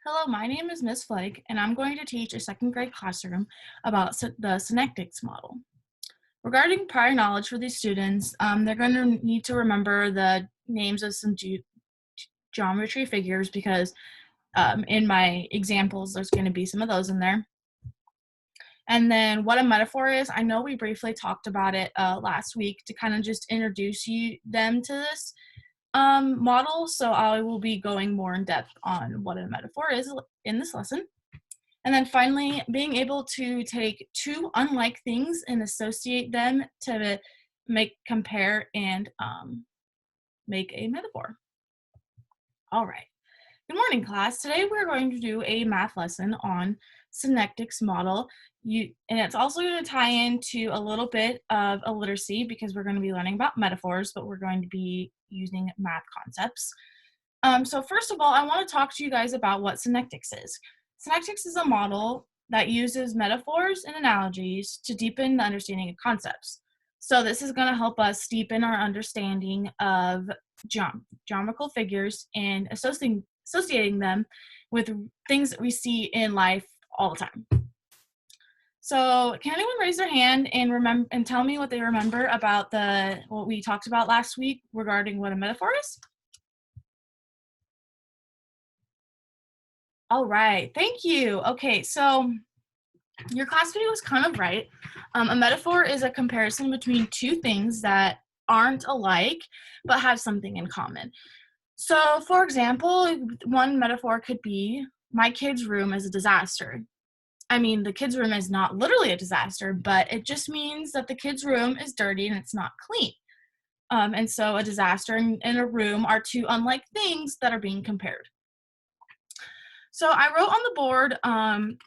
Hello, my name is Miss Flake, and I'm going to teach a second grade classroom about the Synectics model. Regarding prior knowledge for these students, they're going to need to remember the names of some geometry figures because in my examples, there's going to be some of those in there. And then what a metaphor is, I know we briefly talked about it last week to kind of just introduce them to this model, so I will be going more in depth on what a metaphor is in this lesson. And then finally, being able to take two unlike things and associate them to compare, and make a metaphor. All right. Good morning, class. Today we're going to do a math lesson on Synectics model. And it's also going to tie into a little bit of illiteracy because we're going to be learning about metaphors, but we're going to be using math concepts. So first of all, I want to talk to you guys about what Synectics is. Synectics is a model that uses metaphors and analogies to deepen the understanding of concepts. So this is going to help us deepen our understanding of geometrical figures and associating them with things that we see in life all the time. So can anyone raise their hand and tell me what they remember about what we talked about last week regarding what a metaphor is? All right, thank you. Okay, so your class video was kind of right. A metaphor is a comparison between two things that aren't alike but have something in common. So, for example, one metaphor could be, my kid's room is a disaster. I mean, the kid's room is not literally a disaster, but it just means that the kid's room is dirty and it's not clean. And so a disaster and a room are two unlike things that are being compared. So I wrote on the board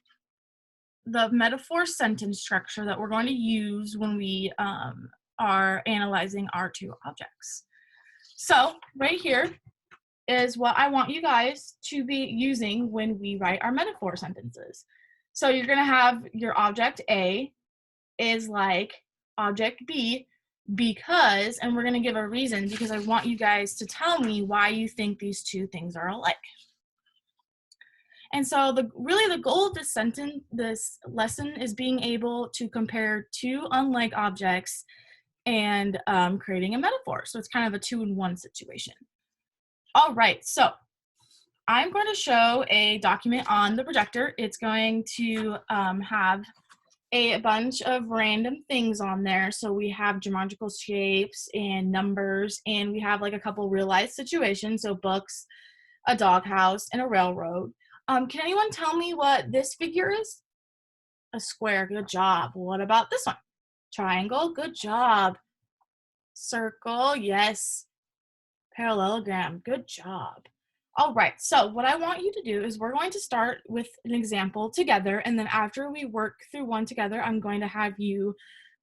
the metaphor sentence structure that we're going to use when we are analyzing our two objects. So right here is what I want you guys to be using when we write our metaphor sentences. So you're going to have your object A is like object B because, and we're going to give a reason because I want you guys to tell me why you think these two things are alike. And so the goal of this lesson is being able to compare two unlike objects and creating a metaphor. So it's kind of a 2-in-1 situation. All right, so I'm going to show a document on the projector. It's going to have a bunch of random things on there. So we have geometrical shapes and numbers, and we have like a couple real life situations. So books, a doghouse, and a railroad. Can anyone tell me what this figure is? A square, good job. What about this one? Triangle, good job. Circle, yes. Parallelogram, good job. All right, so what I want you to do is we're going to start with an example together, and then after we work through one together, I'm going to have you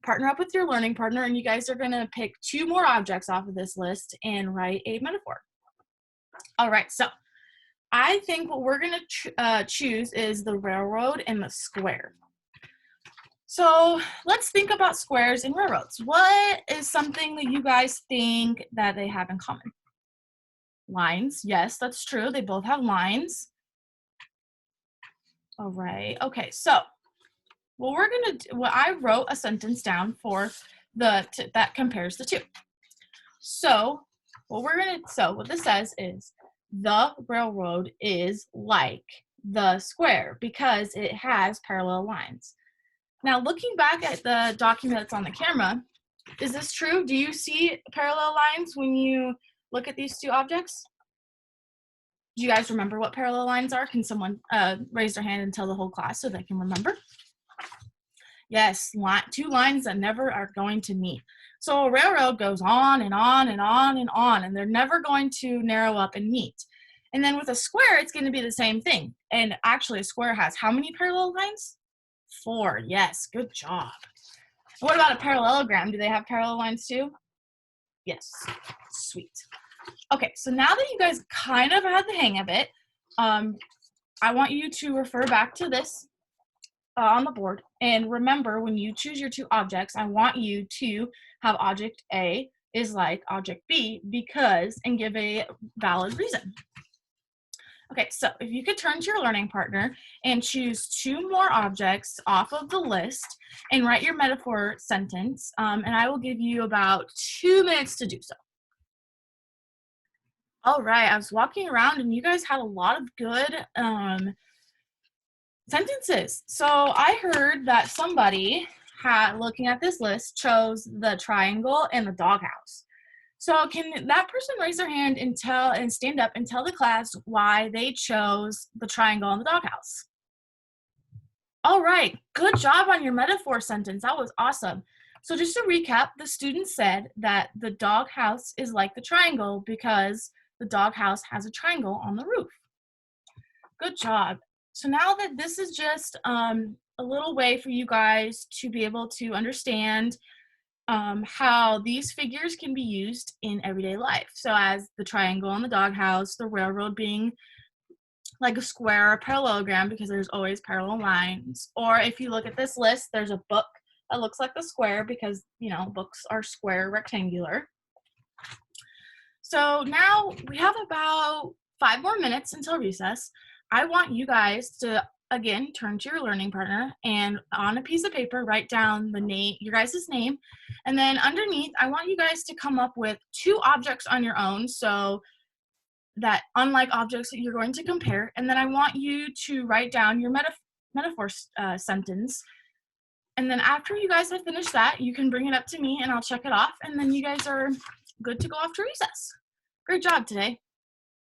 partner up with your learning partner, and you guys are going to pick two more objects off of this list and write a metaphor. All right, so I think what we're going to choose is the railroad and the square. So let's think about squares and railroads. What is something that you guys think that they have in common? Lines. Yes, that's true. They both have lines. All right. Okay, so what I wrote a sentence down for that compares the two. So what this says is, the railroad is like the square because it has parallel lines. Now, looking back at the document that's on the camera, is this true? Do you see parallel lines when you look at these two objects? Do you guys remember what parallel lines are? Can someone raise their hand and tell the whole class so they can remember? Yes, two lines that never are going to meet. So a railroad goes on and on and on and on, and they're never going to narrow up and meet. And then with a square, it's going to be the same thing. And actually, a square has how many parallel lines? 4. Yes, good job. What about a parallelogram? Do they have parallel lines too? Yes, sweet. Okay, so now that you guys kind of had the hang of it, I want you to refer back to this on the board. And remember, when you choose your two objects, I want you to have object A is like object B because, and give a valid reason. Okay, so if you could turn to your learning partner and choose two more objects off of the list and write your metaphor sentence, and I will give you about 2 minutes to do so. All right, I was walking around and you guys had a lot of good sentences. So I heard that somebody looking at this list, chose the triangle and the doghouse. So can that person raise their hand and stand up and tell the class why they chose the triangle and the doghouse? All right, good job on your metaphor sentence. That was awesome. So just to recap, the student said that the doghouse is like the triangle because the doghouse has a triangle on the roof. Good job. So now that this is just a little way for you guys to be able to understand how these figures can be used in everyday life. So as the triangle and the doghouse, the railroad being like a square or parallelogram because there's always parallel lines. Or if you look at this list, there's a book that looks like the square because, books are square, rectangular. So now we have about 5 more minutes until recess. I want you guys to, again, turn to your learning partner and on a piece of paper, write down your guys' name. And then underneath, I want you guys to come up with two objects on your own. So that unlike objects that you're going to compare. And then I want you to write down your metaphor sentence. And then after you guys have finished that, you can bring it up to me and I'll check it off. And then you guys are good to go off to recess. Great job today.